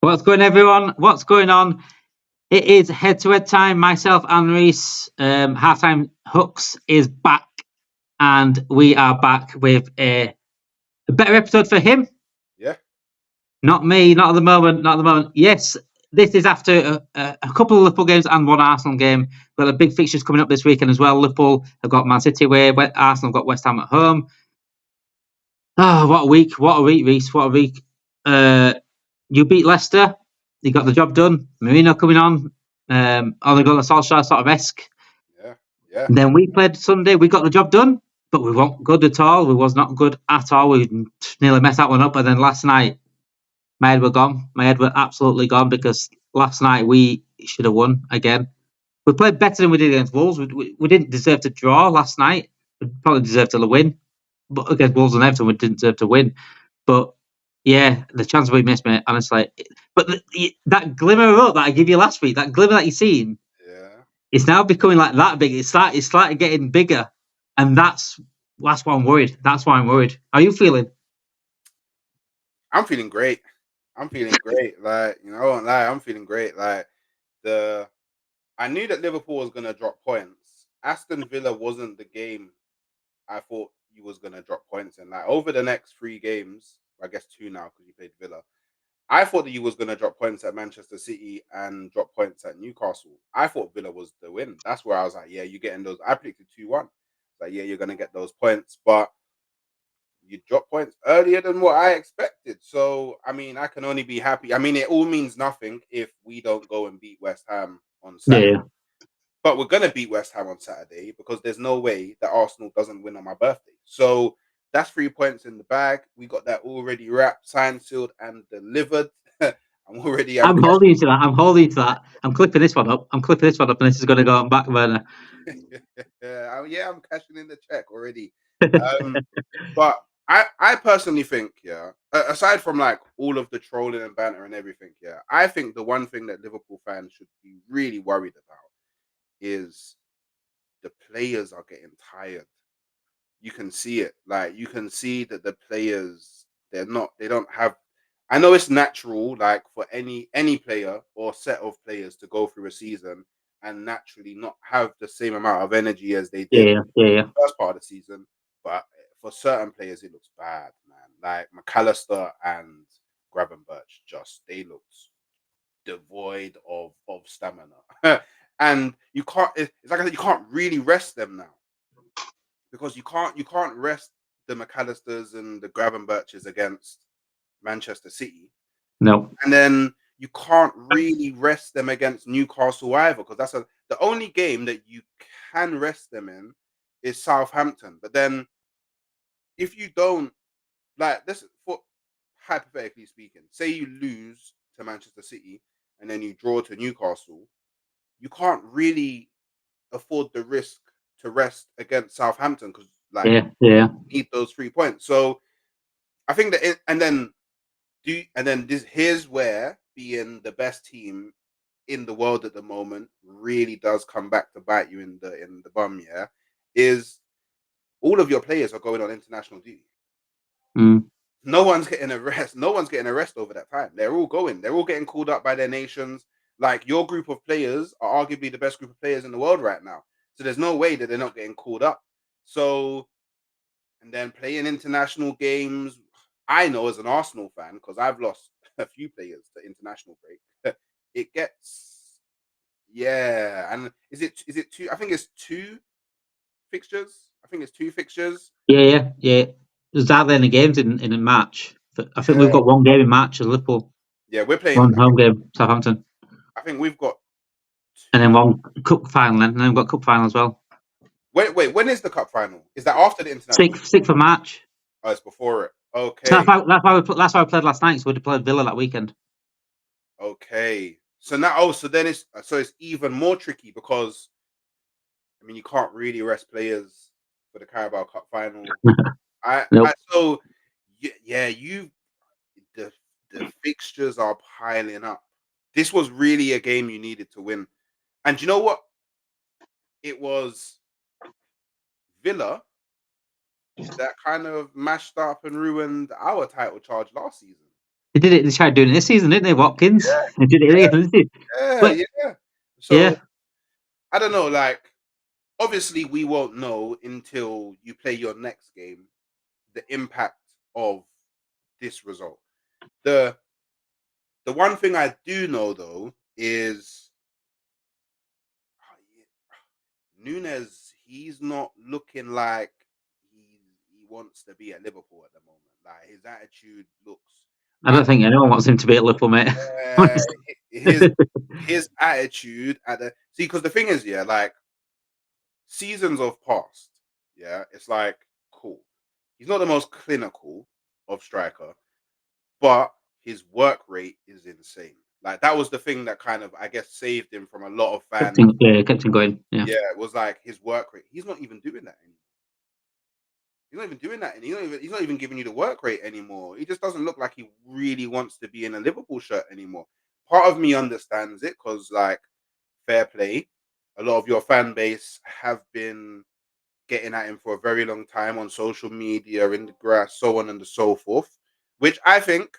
What's going, everyone? What's going on? It is head-to-head time. Myself and Rhys, halftime hooks is back, and we are back with a better episode for him. Yeah. Not me. Not at the moment. Not at the moment. Yes, this is after a couple of Liverpool games and one Arsenal game. We've got the big fixtures coming up this weekend as well. Liverpool have got Man City away. Arsenal have got West Ham at home. Ah, what a week! What a week, Rhys! What a week! You beat Leicester. You got the job done. Marino coming on. Ole Gunnar Solskjaer sort of esque. Yeah. Yeah. And then we played Sunday. We got the job done, but we weren't good at all. We was not good at all. We nearly messed that one up. And then last night, my head were gone. My head were absolutely gone because last night we should have won again. We played better than we did against Wolves. We didn't deserve to draw last night. We probably deserved to win. But against Wolves and Everton, we didn't deserve to win. But yeah, the chance we missed, mate, honestly. But that glimmer of hope that I gave you last week, that glimmer that you seen, Yeah. it's now becoming like that big. It's started getting bigger, and that's why I'm worried. That's why I'm worried. How are you feeling? I'm feeling great. I'm feeling great. Like, I won't lie, I'm feeling great. Like I knew that Liverpool was gonna drop points. Aston Villa wasn't the game I thought you was gonna drop points in. Like over the next 3 games, I guess two now because you played Villa. I thought that you was gonna drop points at Manchester City and drop points at Newcastle. I thought Villa was the win. That's where I was like, yeah, you're getting those. I predicted 2-1. Like, yeah, you're gonna get those points, but you drop points earlier than what I expected. So, I mean, I can only be happy. I mean, it all means nothing if we don't go and beat West Ham on Saturday. Yeah, But we're going to beat West Ham on Saturday because there's no way that Arsenal doesn't win on my birthday. So that's 3 points in the bag. We got that already wrapped, signed, sealed, and delivered. I'm I'm holding you to that. I'm holding you to that. I'm clipping this one up. I'm clipping this one up, and this is going to go on back burner. yeah, I'm cashing in the check already. But I personally think, yeah, aside from like all of the trolling and banter and everything, yeah, I think the one thing that Liverpool fans should be really worried about is the players are getting tired. You can see it. Like you can see that the players they don't have. I know it's natural, like for any player or set of players to go through a season and naturally not have the same amount of energy as they did Yeah, yeah, first part of the season, but for certain players it looks bad, man. Like McAllister and Gravenberch, just they looked devoid of stamina, and you can't. It's like I said, you can't really rest them now because you can't rest the McAllisters and the Gravenberches against Manchester City, no, and then you can't really rest them against Newcastle either because the only game that you can rest them in is Southampton, but then if you don't like this for hypothetically speaking, say you lose to Manchester City and then you draw to Newcastle, you can't really afford the risk to rest against Southampton because like yeah, yeah, you need those 3 points. So I think that and then this here's where being the best team in the world at the moment really does come back to bite you in the bum. Yeah, is all of your players are going on international duty. mm, No one's getting a rest. No one's getting a rest over that time. They're all going. They're all getting called up by their nations. Like your group of players are arguably the best group of players in the world right now. So there's no way that they're not getting called up. So and then playing international games. I know as an Arsenal fan because I've lost a few players to international break. It gets yeah. And is it two? I think it's two fixtures. I think it's two fixtures. yeah. There's hardly any games in March. I think we've Yeah, got one game in March as Liverpool, yeah. We're playing. one home game, Southampton, I think we've got and then two. one cup final, and then we've got cup final as well. Wait. When is the cup final? Is that after the international? Sixth of March. Oh, it's before it. So Okay. that's why we played last night. So we'd played Villa that weekend. Okay. So now, so then it's even more tricky because I mean you can't really rest players for the Carabao Cup final. Nope. So yeah, the the fixtures are piling up. This was really a game you needed to win, and you know what? It was Villa that kind of mashed up and ruined our title charge last season. They did it. They tried doing it this season, didn't they? Watkins. They did it again, didn't they? Yeah. So Yeah. I don't know. Like, obviously, we won't know until you play your next game the impact of this result. The one thing I do know though is Nunes. He's not looking like he wants to be at Liverpool at the moment. Like, his attitude looks. I don't think anyone wants him to be at Liverpool, mate. His attitude at the because the thing is, yeah, like seasons of past, yeah, it's like cool. He's not the most clinical of striker, but his work rate is insane. Like, that was the thing that kind of, I guess, saved him from a lot of fans. Kept him going. Yeah, it was like his work rate. He's not even doing that anymore. He's not even doing that, and he's not even giving you the work rate anymore. He just doesn't look like he really wants to be in a Liverpool shirt anymore. Part of me understands it because, like, fair play, a lot of your fan base have been getting at him for a very long time on social media, in the grass, so on and so forth, which I think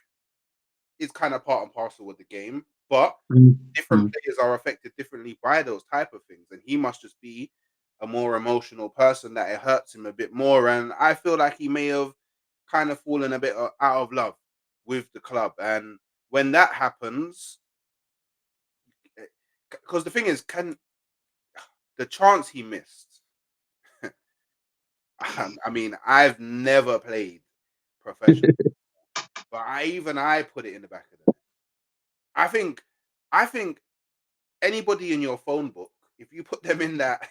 is kind of part and parcel with the game. But different players are affected differently by those type of things, and he must just be a more emotional person that it hurts him a bit more. And I feel like he may have kind of fallen a bit out of love with the club. And when that happens, because the thing is, can the chance he missed? I mean, I've never played professional, but I put it in the back of the net. I think anybody in your phone book, if you put them in that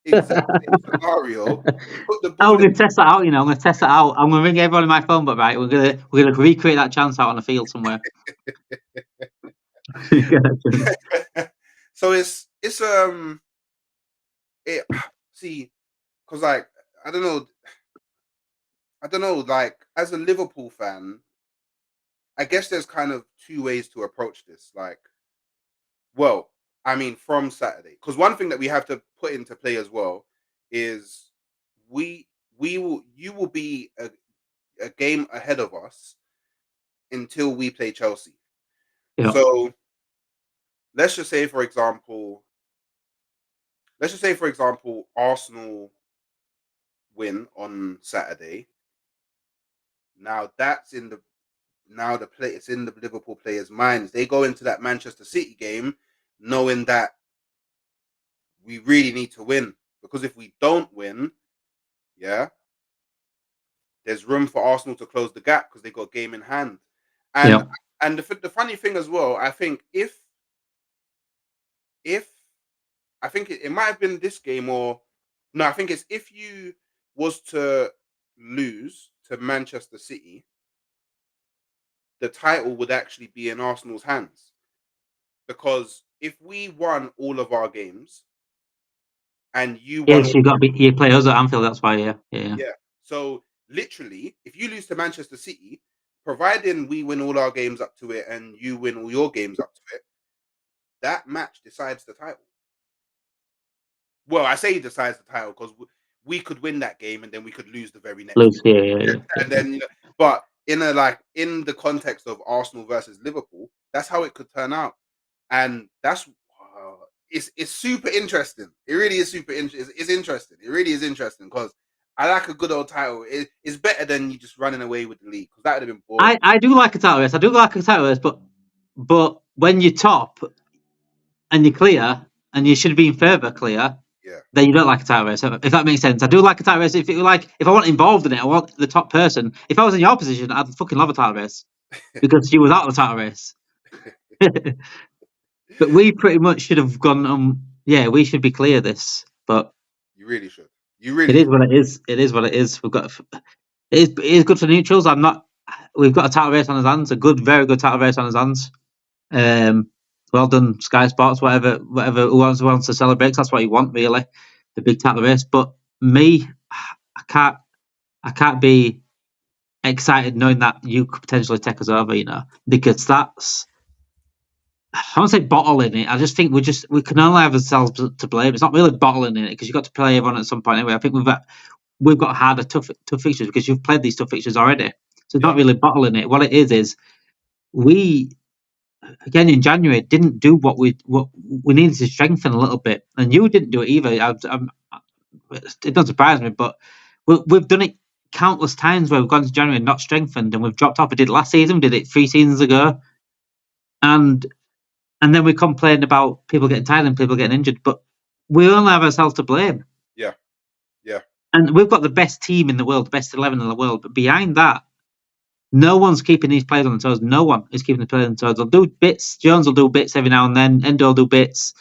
exact same scenario, put the ball. I'm going to test that out. I'm going to test that out. I'm going to ring everyone in my phone book. Right, we're going to recreate that chance out on the field somewhere. So it's see, because like I don't know, like, as a Liverpool fan, I guess there's kind of two ways to approach this. Like, well, I mean, from Saturday, because one thing that we have to put into play as well is you will be a game ahead of us until we play Chelsea. Yeah. So let's just say, for example, Arsenal win on Saturday. Now it's in the Liverpool players' minds. They go into that Manchester City game knowing that we really need to win, because if we don't win, yeah, there's room for Arsenal to close the gap because they got a game in hand. And the funny thing as well, I think if I think it might have been this game, or no, I think it's if you was to lose to Manchester City, the title would actually be in Arsenal's hands. Because if we won all of our games and you won, you play us at Anfield. That's why, yeah. So literally, if you lose to Manchester City, providing we win all our games up to it and you win all your games up to it, that match decides the title. Well, I say decides the title because we could win that game and then we could lose the very next game. Yeah. And then, but in the context of Arsenal versus Liverpool, that's how it could turn out. And that's it's super interesting. It really is super interesting. It's interesting. It really is interesting because I like a good old title. It's better than you just running away with the league, because that would have been boring. I do like a title race. But when you're top and you're clear and you should be further clear, then you don't like a title race. If that makes sense, I do like a title race. If I want involved in it, I want the top person. If I was in your position, I'd fucking love a title race because you was out of the title race. But we pretty much should have gone. We should be clear this. But you really should. It is what it is. It is what it is. It is good for neutrals. We've got a title race on his hands. Very good title race on his hands. Well done, Sky Sports. Whatever. Who wants to celebrate? That's what you want, really. The big title race. But me, I can't be excited knowing that you could potentially take us over. Because that's. I don't say bottling it. I just think we can only have ourselves to blame. It's not really bottling it because you've got to play everyone at some point anyway. I think we've got harder, tough fixtures because you've played these tough fixtures already. So it's not really bottling it. What it is we again in January didn't do what we needed to strengthen a little bit, and you didn't do it either. It doesn't surprise me, but we've done it countless times where we've gone to January and not strengthened, and we've dropped off. We did it last season, we did it 3 seasons ago, and then we complained about people getting tired and people getting injured, but we only have ourselves to blame. Yeah, yeah. And we've got the best team in the world, the best 11 in the world, but behind that, no one's keeping these players on the toes. No one is keeping the players on the toes. They'll do bits. Jones will do bits every now and then. Endo will do bits.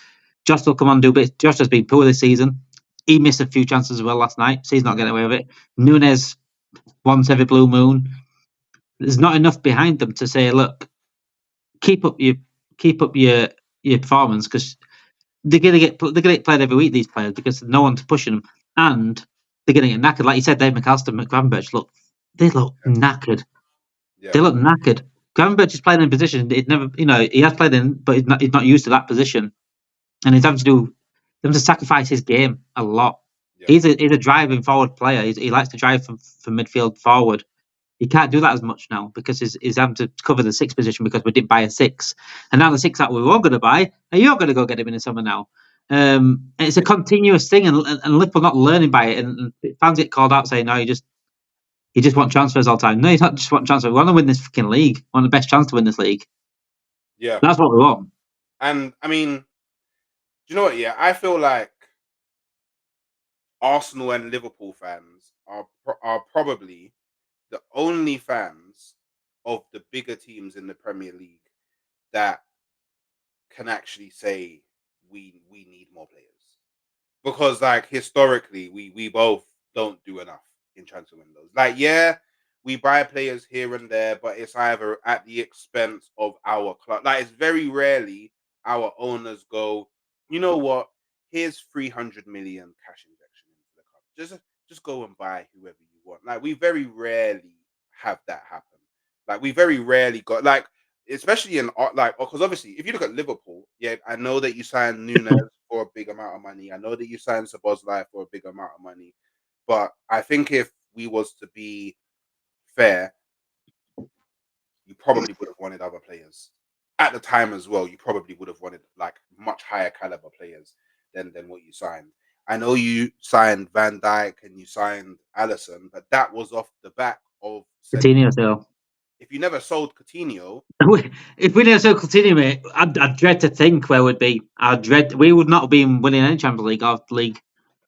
Josh will come on and do bits. Josh has been poor this season. He missed a few chances as well last night, so he's not getting away with it. Nunes once every blue moon. There's not enough behind them to say, look, keep up your performance, because they're gonna get played every week, these players, because no one's pushing them, and they're gonna get knackered. Like you said, Dave McAllister, Gravenberch, they look knackered. Yeah. They look knackered. Gravenberch is playing in a position he'd never, he has played in, but he's not used to that position, and he's having to sacrifice his game a lot. Yeah. He's a driving forward player. He likes to drive from midfield forward. He can't do that as much now because he's having to cover the sixth position because we didn't buy a six, and now the six that we were going to buy, and you're going to go get him in the summer now. It's a continuous thing, and Liverpool not learning by it, and fans get called out saying, "No, you just want transfers all the time." No, you not just want transfers. We want to win this fucking league. We want the best chance to win this league. Yeah. That's what we want. And I mean, do you know what? Yeah, I feel like Arsenal and Liverpool fans are probably the only fans of the bigger teams in the Premier League that can actually say we need more players, because like historically we both don't do enough in transfer windows. Like, yeah, we buy players here and there, but it's either at the expense of our club. Like, it's very rarely our owners go, you know what, here's 300 million cash injection into the club. Just go and buy whoever you want. Like, we very rarely have that happen. Like, we very rarely got, like, especially in like, because obviously if you look at Liverpool, yeah, I know that you signed Nunes for a big amount of money. I know that you signed Szoboszlai for a big amount of money, but I think if we was to be fair, you probably would have wanted other players at the time as well. You probably would have wanted like much higher caliber players than what you signed. I know you signed Van Dijk and you signed Allison, but that was off the back of Coutinho still. if you never sold Coutinho. If we didn't sell Coutinho, mate, I'd dread to think where we'd be. We would not have been winning any Champions League or league.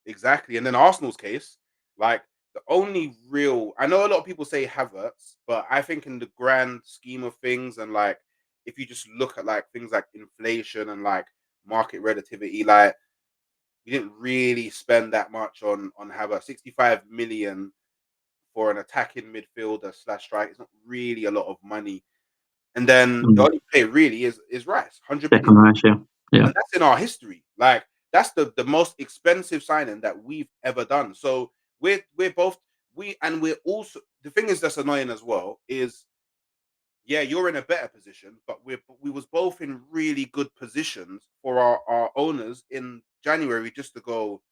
Exactly. And then Arsenal's case, like the only real, I know a lot of people say Havertz, but I think in the grand scheme of things, and like if you just look at like things like inflation and like market relativity, like we didn't really spend that much on Havertz. 65 million for an attacking midfielder slash strike. It's not really a lot of money. And then the only player really is Rice, 100 million. Rice, yeah. And that's in our history. Like, that's the most expensive signing that we've ever done. So we're both we're also, the thing is that's annoying as well is, yeah, you're in a better position, but we was both in really good positions for our owners in January just to go,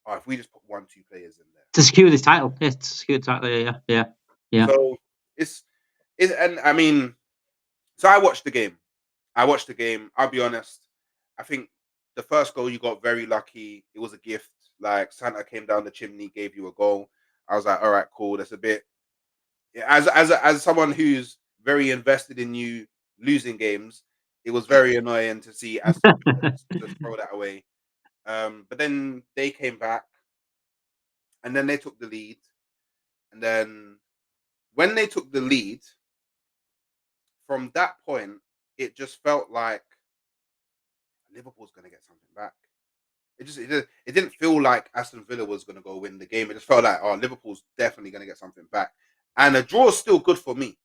oh, if we just put 1-2 players in there to secure this title. Yeah, to secure the title. Yeah. So it's and I mean, so I watched the game. I'll be honest. I think the first goal you got very lucky. It was a gift. Like, Santa came down the chimney, gave you a goal. I was like, all right, cool. That's a bit. As someone who's very invested in you losing games, it was very annoying to see Aston Villa just throw that away. But then they came back, and then they took the lead, and then when they took the lead, from that point, it just felt like Liverpool's going to get something back. It didn't feel like Aston Villa was going to go win the game. It just felt like, oh, Liverpool's definitely going to get something back. And a draw is still good for me.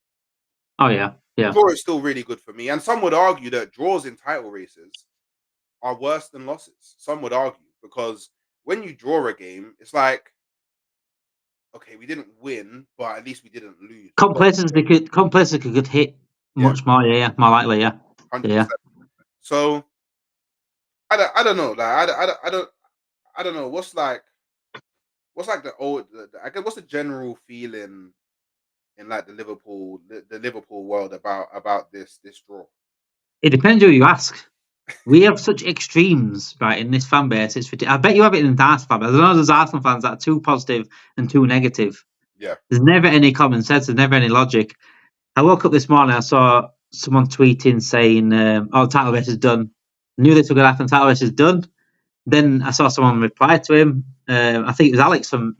Oh, yeah. A draw is still really good for me. And some would argue that draws in title races are worse than losses. Some would argue, because when you draw a game, it's like, okay, we didn't win, but at least we didn't lose. Complacency could hit much more. Yeah, more likely. Yeah. 100%. So I don't know. Like, I don't know. What's like the old? I guess what's the general feeling in like the Liverpool world about this draw? It depends who you ask. We have such extremes, right, in this fan base. It's ridiculous. I bet you have it in the Arsenal fan base. I know there's Arsenal fans that are too positive and too negative. Yeah, There's never any common sense. There's never any logic. I woke up this morning. I saw someone tweeting saying, "Oh, the title race is done." Knew this was going to happen. Title race is done. Then I saw someone reply to him. I think it was Alex from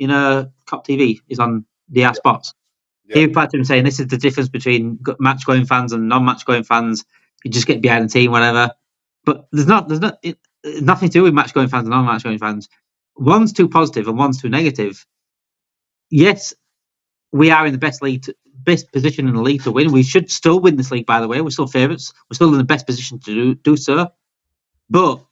Cop TV. He's on DR Spots. yeah, He replied to him saying, "This is the difference between match going fans and non-match going fans. You just get behind the team, whatever." But nothing to do with match going fans and non-match going fans. One's too positive and one's too negative. Yes, we are in the best position in the league to win. We should still win this league, by the way. We're still favourites. We're still in the best position to do so. But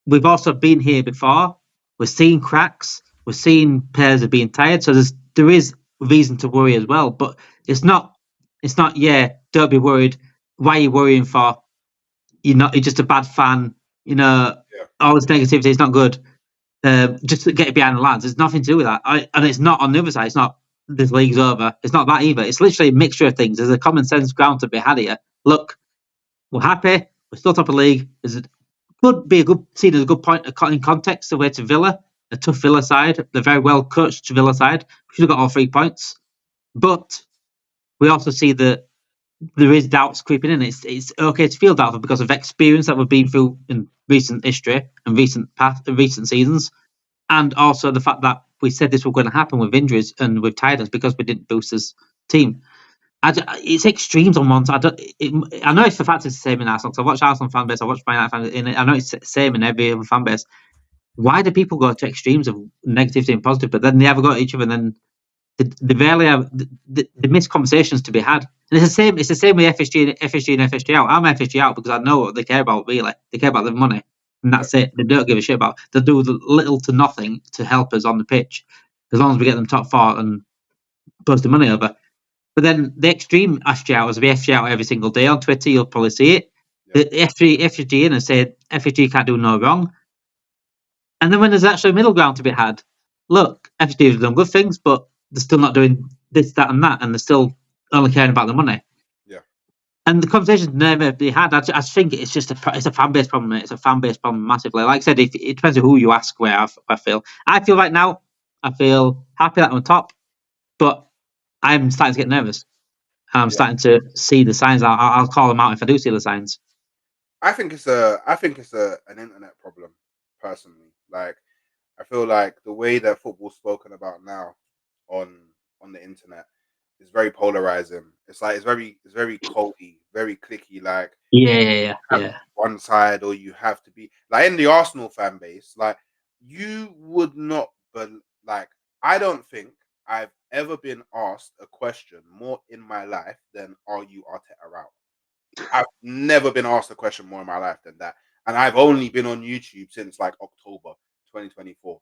we've also been here before. We're seeing cracks. We're seeing players are being tired. So there is reason to worry as well. But it's not. Yeah, don't be worried. Why are you worrying for? You're just a bad fan. yeah, All this negativity is not good. Just to get behind the lads. There's nothing to do with that. And it's not on the other side. It's not this league's over. It's not that either. It's literally a mixture of things. There's a common sense ground to be had here. Look, we're happy. We're still top of the league. Could be seen as a good point in context away to Villa, a tough Villa side, the very well coached Villa side. We should have got all 3 points. But we also see that there is doubts creeping in. It's okay to feel doubtful because of experience that we've been through in recent history and recent seasons, and also the fact that we said this was going to happen with injuries and with tiredness because we didn't boost this team. It's extremes on one side. I know it's the fact it's the same in Arsenal. Because I watch Arsenal fan base, I watch Man United fan base. I know it's the same in every other fan base. Why do people go to extremes of negativity and positive, but then they ever go at each other and then they rarely have they miss conversations to be had. And it's the same with FSG and FSG out. I'm FSG out because I know what they care about really. They care about their money. And that's it. They don't give a shit about. They do little to nothing to help us on the pitch, as long as we get them top 4 and post the money over. But then the extreme FG out is the FG out every single day on Twitter. You'll probably see it. yeah. The FG in and say FG can't do no wrong. And then when there's actually a middle ground to be had, look, FG have done good things, but they're still not doing this, that, and that, and they're still only caring about the money. Yeah. And the conversation's never be had. I think it's just it's a fan base problem. It's a fan base problem massively. Like I said, it depends on who you ask. Where I feel. I feel right now. I feel happy that I'm on top, but I'm starting to get nervous. I'm starting to see the signs. I'll call them out if I do see the signs. I think it's an internet problem, personally. Like, I feel like the way that football's spoken about now on the internet is very polarizing. It's like it's very culty, very clicky. Like, Yeah. one side, or you have to be like in the Arsenal fan base. Like, you would not, but like, I don't think I've ever been asked a question more in my life than "Are you Arteta out?" I've never been asked a question more in my life than that. And I've only been on YouTube since like October 2024,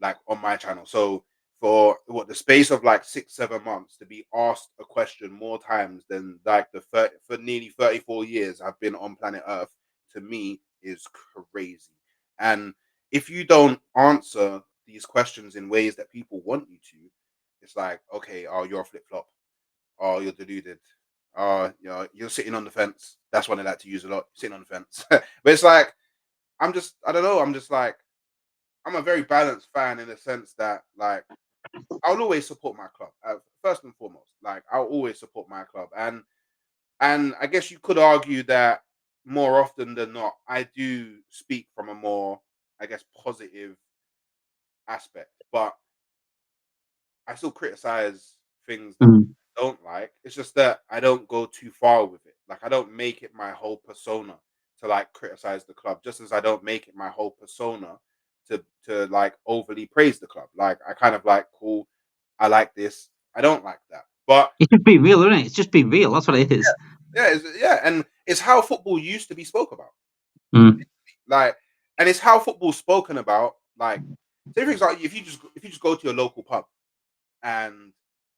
like on my channel. So for the space of like 6-7 months to be asked a question more times than like for nearly 34 years I've been on planet Earth, to me is crazy. And if you don't answer these questions in ways that people want you to, it's like, okay, oh, you're a flip flop. Oh, you're deluded. Oh, you're sitting on the fence. That's one I like to use a lot. Sitting on the fence. But it's like, I don't know. I'm just like, I'm a very balanced fan in the sense that, like, I'll always support my club. First and foremost, like, I'll always support my club. And I guess you could argue that more often than not, I do speak from a more, I guess, positive aspect. But I still criticize things that Mm. I don't like. It's just that I don't go too far with it. Like, I don't make it my whole persona to like criticize the club, just as I don't make it my whole persona to like overly praise the club. Like, I kind of like, cool, I like this, I don't like that. But It's just being real, isn't it? It's just being real. That's what it is. and it's how football used to be spoke about. Mm. Like, and it's how football's spoken about. Like, say for example, if you just go to your local pub and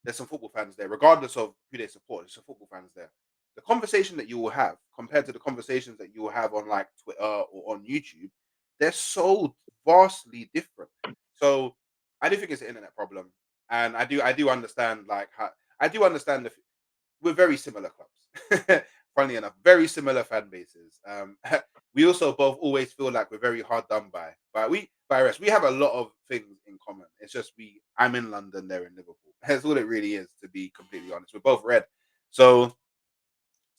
there's some football fans there, regardless of who they support, there's some football fans there. The conversation that you will have compared to the conversations that you will have on like Twitter or on YouTube, they're so vastly different. So I do think it's an internet problem, and I do understand like how I do understand we're very similar clubs. Funny enough, very similar fan bases. We also both always feel like we're very hard done by. But we have a lot of things in common. It's just I'm in London, they're in Liverpool. That's all it really is, to be completely honest. We're both red. So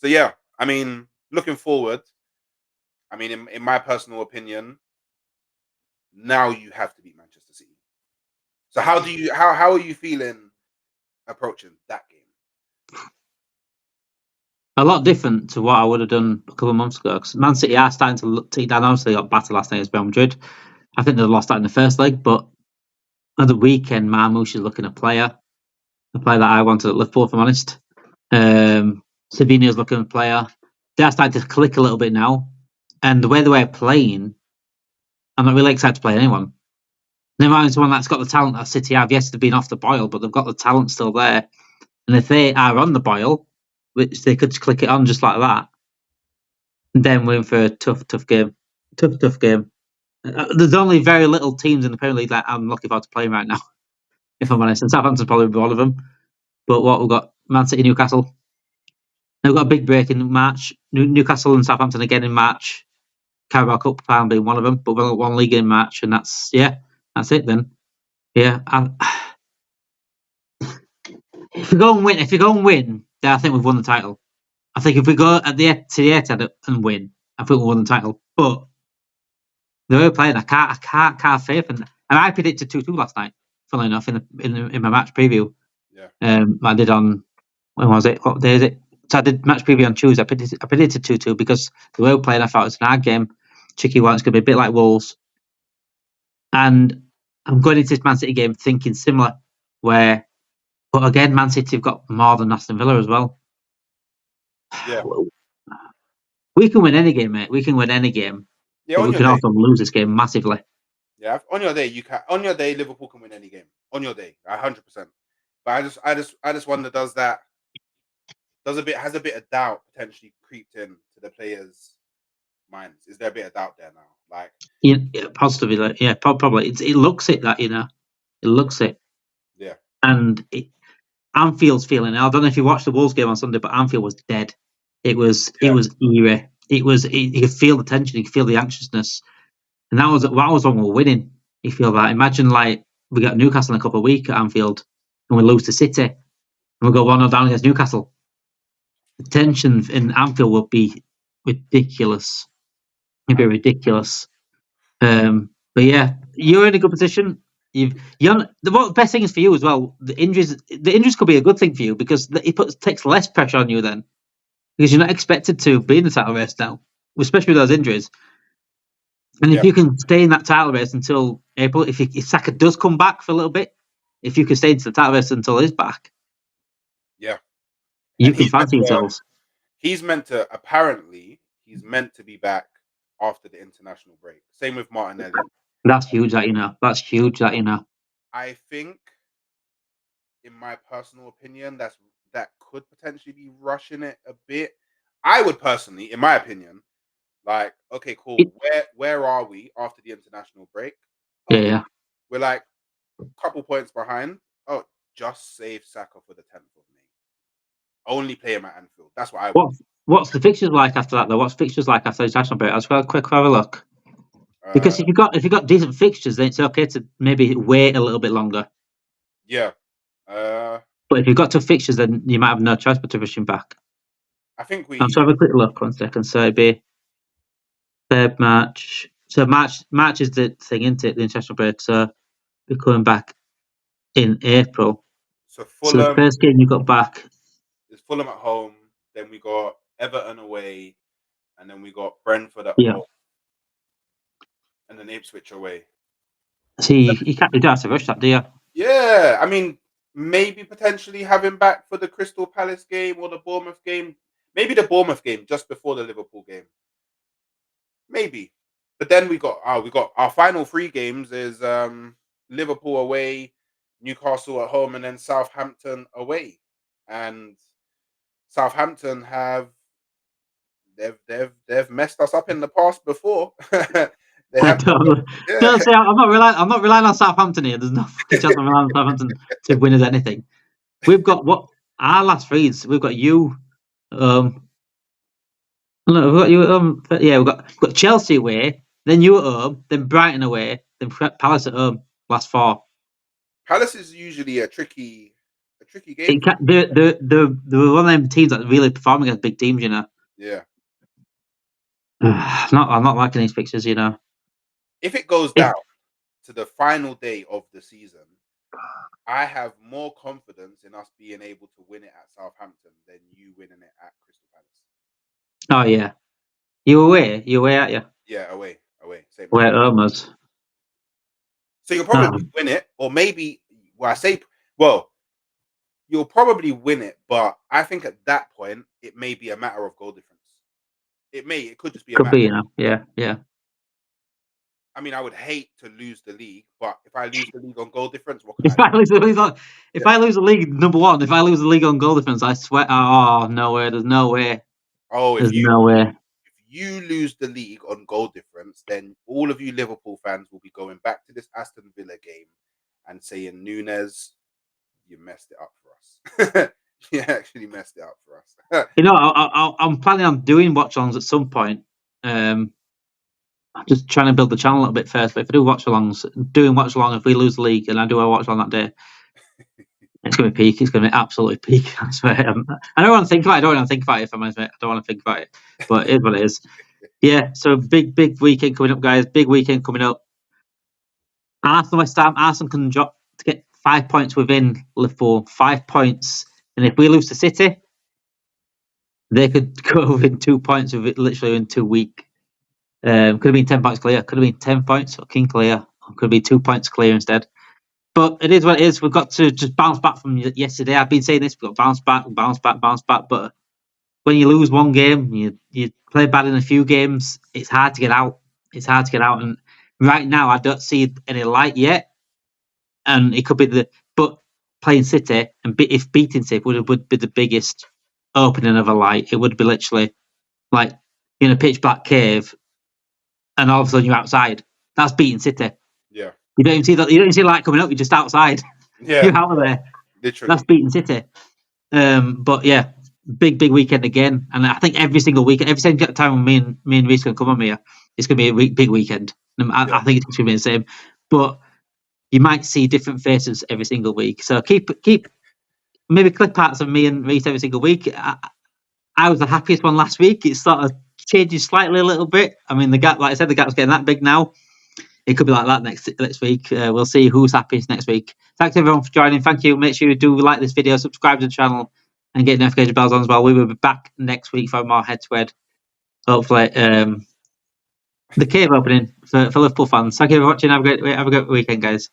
yeah, I mean, looking forward, I mean, in my personal opinion, now you have to beat Manchester City. So how are you feeling approaching that game? A lot different to what I would have done a couple of months ago. Because Man City are starting to look down. Obviously, they got battered last night against Real Madrid. I think they lost that in the first leg, but on the weekend, Marmoush is looking a player that I wanted at Liverpool, if I'm honest. Savino's looking a player. They're starting to click a little bit now, and the way they were playing, I'm not really excited to play anyone. Never mind someone that's got the talent that City have. Yes, they've been off the boil, but they've got the talent still there. And if they are on the boil, which they could click it on just like that, then we're in for a tough game. Tough game. There's only very little teams in the Premier League that I'm looking forward to playing right now, if I'm honest. And Southampton's probably one of them. But what we've got, Man City, Newcastle. They've got a big break in March. Newcastle and Southampton again in March. Carabao Cup final being one of them. But we've got one league in March, and that's it then. Yeah. If you go and win, then I think we've won the title. I think if we go to the Etihad and win, I think we've won the title. But the way we're playing, I can't have faith. And I predicted 2-2 last night, funnily enough, in my match preview. Yeah. I did on, when was it? What day is it? So I did match preview on Tuesday. I predicted 2-2 because the way we're playing, I thought it was an hard game. Tricky one. It's going to be a bit like Wolves. And I'm going into this Man City game thinking similar, but again, Man City have got more than Aston Villa as well. Yeah. We can win any game, mate. We can win any game. Yeah, but we can also lose this game massively. Yeah, on your day, you can. On your day, Liverpool can win any game. On your day, 100%. But I just wonder, has a bit of doubt potentially creeped in to the players' minds? Is there a bit of doubt there now? Like, yeah, positively, yeah, probably. It looks it that, it looks it. Yeah. And Anfield's feeling it. I don't know if you watched the Wolves game on Sunday, but Anfield was dead. It was eerie. You could feel the tension, you could feel the anxiousness, and that was when we were winning. You feel that. Imagine like we got Newcastle in a couple of weeks at Anfield, and we lose to City, and we go 1-0 down against Newcastle. The tension in Anfield would be ridiculous. It'd be ridiculous. But yeah, you're in a good position. The best thing is for you as well. The injuries could be a good thing for you because it takes less pressure on you then, because you're not expected to be in the title race now, especially with those injuries. And if you can stay in that title race until April, if Saka does come back for a little bit, if you can stay into the title race until he's back, you can fancy yourselves. Apparently, he's meant to be back after the international break. Same with Martinelli. That's huge, That's huge, I think, in my personal opinion, that could potentially be rushing it a bit. I would personally, in my opinion, like, okay, cool. Where are we after the international break? Yeah. We're like a couple points behind. Oh, just save Saka for the 10th of May. Only play him at Anfield. That's what I would. What's the fixtures like after that, though? What's fixtures like after the international break? I'll just have a look. Because if you got decent fixtures, then it's okay to maybe wait a little bit longer. Yeah. But if you've got tough fixtures, then you might have no choice but to rush him back. I think we. I'll have a quick look. 1 second. So it'd be third March. So March is the thing, isn't it? The international break. So we're coming back in April. So the first game you got back is Fulham at home. Then we got Everton away, and then we got Brentford at home, and then Ipswich away. See, you can't do that to rush that, do you? Yeah, I mean, maybe potentially have him back for the Crystal Palace game or the Bournemouth game. Maybe the Bournemouth game just before the Liverpool game. Maybe. But then we got our final 3 games is Liverpool away, Newcastle at home, and then Southampton away. And Southampton they've messed us up in the past before. Don't say I'm not relying on Southampton here. There's no fucking chance I'm relying on Southampton to win us anything. We've got our last threes, we've got you. No, we've got you. Yeah, we've got Chelsea away, then you at home, then Brighton away, then Palace at home. Last four. Palace is usually a tricky game for. They're one of them teams that really perform against big teams. You know. Yeah. I'm not liking these fixtures. You know. If it goes down to the final day of the season, I have more confidence in us being able to win it at Southampton than you winning it at Crystal Palace. Oh yeah. You away, aren't you? Yeah, away. Same. Away at home us. So you'll probably win it, or maybe. You'll probably win it, but I think at that point it may be a matter of goal difference. It could just be a matter. You know. Yeah. I mean, I would hate to lose the league, but if I lose the league on goal difference, what can If I lose the league, number one, if I lose the league on goal difference, I swear. Oh no way! There's no way. If you lose the league on goal difference, then all of you Liverpool fans will be going back to this Aston Villa game and saying, Nunes, you messed it up for us. You actually messed it up for us. You know, I'm planning on doing watch-alongs at some point. I'm just trying to build the channel a little bit first. But if I do watch-alongs, if we lose the league and I do a watch-along that day, it's going to be peak. It's going to be absolutely peak. I swear. I don't want to think about it. I don't want to think about it, if I'm honest, mate. I don't want to think about it. But it is what it is. Yeah, so big weekend coming up, guys. Big weekend coming up. Arsenal, West Ham. Arsenal can drop to get 5 points within Liverpool. 5 points. And if we lose to City, they could go within 2 points of it literally in 2 weeks. Could have been 10 points clear. Could have been 10 points fucking clear. Could be 2 points clear instead. But it is what it is. We've got to just bounce back from yesterday. I've been saying this. We've got to bounce back. But when you lose one game, you play bad in a few games, it's hard to get out. And right now, I don't see any light yet. And it could be but playing City, and if beating City would be the biggest opening of a light. It would be literally like in a pitch black cave, and all of a sudden you're outside. That's beating City. Yeah. You don't even see that. You don't even see light coming up. You're just outside. Yeah. You're out of there. Literally. That's beating City. But yeah, big weekend again. And I think every single weekend, every single time me and Rhys can come on here, it's going to be a big weekend. I think it's going to be the same. But you might see different faces every single week. So keep maybe clip arts of me and Rhys every single week. I was the happiest one last week. It's sort of changing slightly a little bit. I mean, the gap, like I said, the gap's getting that big now. It could be like that next week. We'll see who's happiest next week. Thanks everyone for joining. Thank you. Make sure you do like this video, subscribe to the channel, and get notification bells on as well. We will be back next week for more head-to-head. Hopefully, the cave opening for Liverpool fans. Thank you for watching. Have a great weekend, guys.